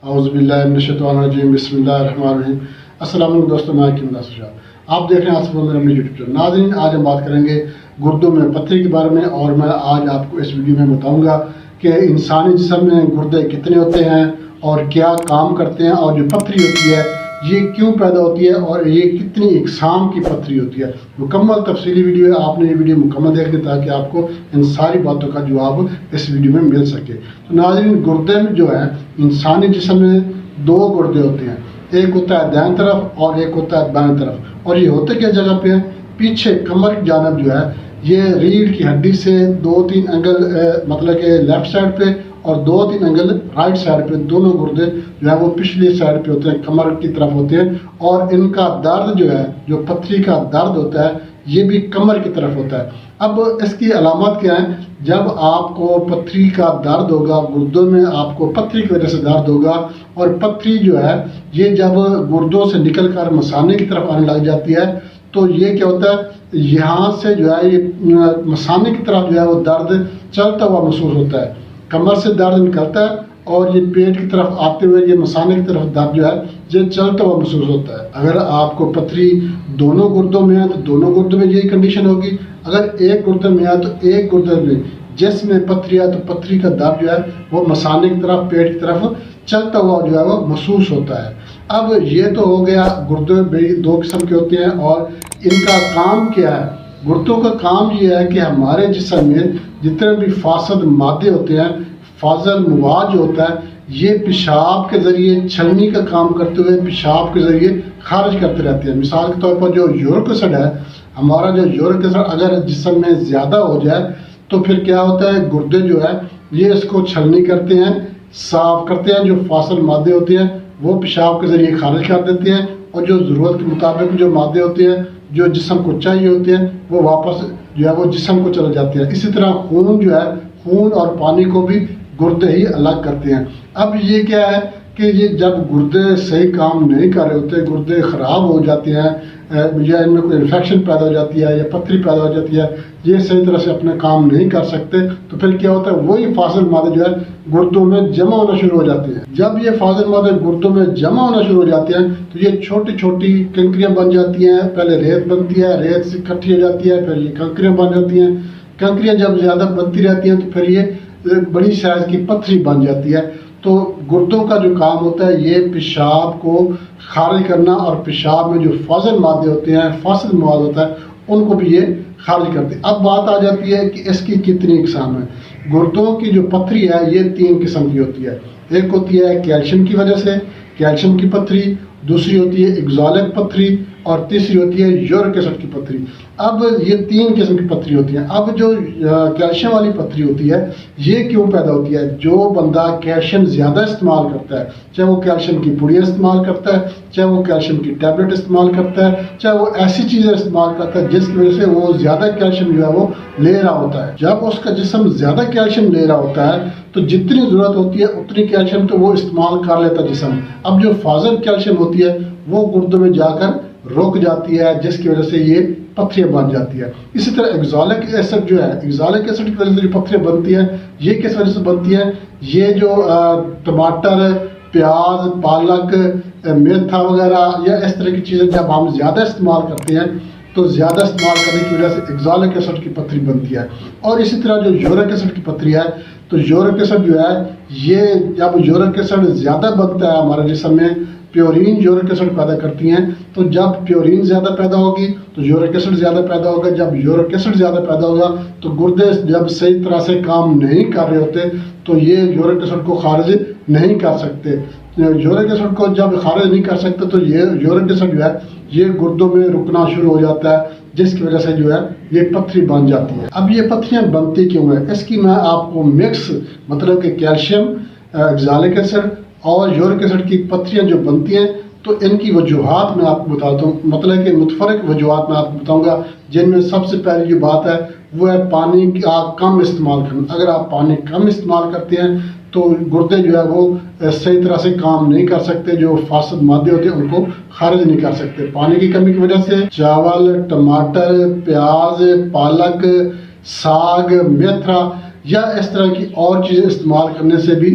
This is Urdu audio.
اعوذ باللہ من الشیطان الرجیم، بسم اللہ الرحمن الرحیم۔ السلام علیکم دوستوں، میں حکیم ناصر شاہ، آپ دیکھ رہے ہیں آصف محمد اپنے یوٹیوب چینل۔ ناظرین، آج ہم بات کریں گے گردوں میں پتھری کے بارے میں، اور میں آج آپ کو اس ویڈیو میں بتاؤں گا کہ انسانی جسم میں گردے کتنے ہوتے ہیں اور کیا کام کرتے ہیں، اور جو پتھری ہوتی ہے یہ کیوں پیدا ہوتی ہے اور یہ کتنی اقسام کی پتھری ہوتی ہے۔ مکمل تفصیلی ویڈیو ہے، آپ نے یہ ویڈیو مکمل دیکھ لیں تاکہ آپ کو ان ساری باتوں کا جواب اس ویڈیو میں مل سکے۔ تو ناظرین، گردے میں جو ہے انسانی جسم میں دو گردے ہوتے ہیں، ایک ہوتا ہے دائیں طرف اور ایک ہوتا ہے بائیں طرف، اور یہ ہوتے کیا جگہ پہ ہیں؟ پیچھے کمر کی جانب جو ہے یہ ریڑھ کی ہڈی سے 2-3 انگل مطلب کہ لیفٹ سائڈ پہ اور 2-3 انگل رائٹ سائڈ پہ، دونوں گردے جو ہے وہ پچھلی سائڈ پہ ہوتے ہیں، کمر کی طرف ہوتے ہیں، اور ان کا درد جو ہے، جو پتھری کا درد ہوتا ہے یہ بھی کمر کی طرف ہوتا ہے۔ اب اس کی علامات کیا ہیں؟ جب آپ کو پتھری کا درد ہوگا، گردوں میں آپ کو پتھری کی وجہ سے درد ہوگا، اور پتھری جو ہے یہ جب گردوں سے نکل کر مثانے کی طرف آنے لگ جاتی ہے تو یہ کیا ہوتا ہے، یہاں سے جو ہے یہ مثانے کی طرف جو ہے وہ درد چلتا ہوا محسوس ہوتا ہے، کمر سے درد نکلتا ہے اور یہ پیٹ کی طرف آتے ہوئے یہ مثانے کی طرف درد جو ہے یہ چلتا ہوا محسوس ہوتا ہے۔ اگر آپ کو پتھری دونوں گردوں میں ہے تو دونوں گردوں میں یہی کنڈیشن ہوگی، اگر ایک گردے میں ہے تو ایک گردے میں، جس میں پتھری ہے تو پتھری کا درد جو ہے وہ مثانے کی طرف، پیٹ کی طرف چلتا ہوا جو ہے وہ محسوس ہوتا ہے۔ اب یہ تو ہو گیا، گردے بھی دو قسم کے ہوتے ہیں اور ان کا کام کیا ہے۔ گردوں کا کام یہ ہے کہ ہمارے جسم میں جتنے بھی فاسد مادے ہوتے ہیں، فاضل مواد جو ہوتا ہے، یہ پیشاب کے ذریعے چھلنی کا کام کرتے ہوئے پیشاب کے ذریعے خارج کرتے رہتے ہیں۔ مثال کے طور پر جو یورک ایسڈ ہے، ہمارا جو یورک ایسڈ اگر جسم میں زیادہ ہو جائے تو پھر کیا ہوتا ہے، گردے جو ہے یہ اس کو چھلنی کرتے ہیں، صاف کرتے ہیں، جو فاضل مادے ہوتے ہیں وہ پیشاب کے ذریعے خارج کر دیتے ہیں، اور جو ضرورت کے مطابق جو مادے ہوتے ہیں جو جسم کو چاہیے ہوتے ہیں وہ واپس جو ہے وہ جسم کو چلے جاتے ہیں۔ اسی طرح خون جو ہے، خون اور پانی کو بھی گردے ہی الگ کرتے ہیں۔ اب یہ کیا ہے کہ یہ جب گردے صحیح کام نہیں کر رہے ہوتے، گردے خراب ہو جاتے ہیں، یا ان میں کوئی انفیکشن پیدا ہو جاتی ہے یا پتھری پیدا ہو جاتی ہے، یہ صحیح طرح سے اپنے کام نہیں کر سکتے، تو پھر کیا ہوتا ہے، وہی فاضل مادے جو ہے گردوں میں جمع ہونا شروع ہو جاتے ہیں۔ جب یہ فاضل مادے گردوں میں جمع ہونا شروع ہو جاتے ہیں تو یہ چھوٹی چھوٹی کنکریاں بن جاتی ہیں، پہلے ریت بنتی ہے، ریت سے اکٹھی ہو جاتی ہے، پھر یہ کنکریاں بن جاتی ہیں، کنکریاں جب زیادہ بنتی رہتی ہیں تو پھر یہ بڑی سائز کی پتھری بن جاتی ہے۔ تو گردوں کا جو کام ہوتا ہے یہ پیشاب کو خارج کرنا، اور پیشاب میں جو فاضل مادے ہوتے ہیں، فاسد مواد ہوتا ہے، ان کو بھی یہ خارج کرتے ہیں۔ اب بات آ جاتی ہے کہ اس کی کتنی اقسام ہے۔ گردوں کی جو پتھری ہے یہ 3 قسم کی ہوتی ہے۔ ایک ہوتی ہے کیلشیم کی وجہ سے، کیلشیم کی پتھری، دوسری ہوتی ہے ایگزالک پتھری، اور تیسری ہوتی ہے یورک ایسڈ کی پتھری۔ اب یہ 3 قسم کی پتھری ہوتی ہیں۔ اب جو کیلشیم والی پتھری ہوتی ہے یہ کیوں پیدا ہوتی ہے؟ جو بندہ کیلشیم زیادہ استعمال کرتا ہے، چاہے وہ کیلشیم کی پوڑیاں استعمال کرتا ہے، چاہے وہ کیلشیم کی ٹیبلٹ استعمال کرتا ہے، چاہے وہ ایسی چیزیں استعمال کرتا ہے جس کی وجہ سے وہ زیادہ کیلشیم جو ہے وہ لے رہا ہوتا ہے، جب اس کا جسم زیادہ کیلشیم لے رہا ہوتا ہے تو جتنی ضرورت ہوتی ہے اتنی کیلشیم تو وہ استعمال کر لیتا جسم۔ اب جو فاضل کیلشیم ہوتی ہے وہ گردوں میں جا کر رک جاتی ہے، جس کی وجہ سے یہ پتھریاں بن جاتی ہے۔ اسی طرح ایگزالک ایسڈ جو ہے، ایگزالک ایسڈ کی وجہ سے جو پتھریاں بنتی ہیں یہ کس وجہ سے بنتی ہیں؟ یہ جو ٹماٹر، پیاز، پالک، میتھا وغیرہ یا اس طرح کی چیزیں جب ہم زیادہ استعمال کرتے ہیں تو زیادہ استعمال کرنے کی وجہ سے ایگزالک ایسڈ کی پتھری بنتی ہے۔ اور اسی طرح جو یورک ایسڈ کی پتھری ہے، تو یورک ایسڈ جو ہے یہ جب یورک ایسڈ زیادہ بنتا ہے ہمارے جسم میں، پیورین یورک ایسڈ پیدا کرتی ہیں، تو جب پیورین زیادہ پیدا ہوگی تو یورک ایسڈ زیادہ پیدا ہوگا، جب یورک ایسڈ زیادہ پیدا ہوگا تو گردے جب صحیح طرح سے کام نہیں کر رہے ہوتے تو یہ یورک ایسڈ کو خارج نہیں کر سکتے۔ یورک ایسڈ کو جب خارج نہیں کر سکتے تو یہ یورک ایسڈ جو ہے یہ گردوں میں رکنا شروع ہو جاتا ہے، جس کی وجہ سے جو ہے یہ پتھری بن جاتی ہے۔ اب یہ پتھریاں بنتی کیوں ہیں؟ اس کی میں آپ کو مکس مطلب کہ کیلشیم، ایگزالک ایسڈ اور یورک ایسڈ کی پتھریاں جو بنتی ہیں تو ان کی وجوہات میں آپ کو بتاتا ہوں، مطلب کہ متفرق وجوہات میں آپ کو بتاؤں گا، جن میں سب سے پہلی جو بات ہے وہ ہے پانی کا کم استعمال کرنا۔ اگر آپ پانی کم استعمال کرتے ہیں تو گردے جو ہے وہ صحیح طرح سے کام نہیں کر سکتے، جو فاسد مادے ہوتے ہیں ان کو خارج نہیں کر سکتے۔ پانی کی کمی کی وجہ سے چاول، ٹماٹر، پیاز، پالک، ساگ، میتھا یا اس طرح کی اور چیزیں استعمال کرنے سے بھی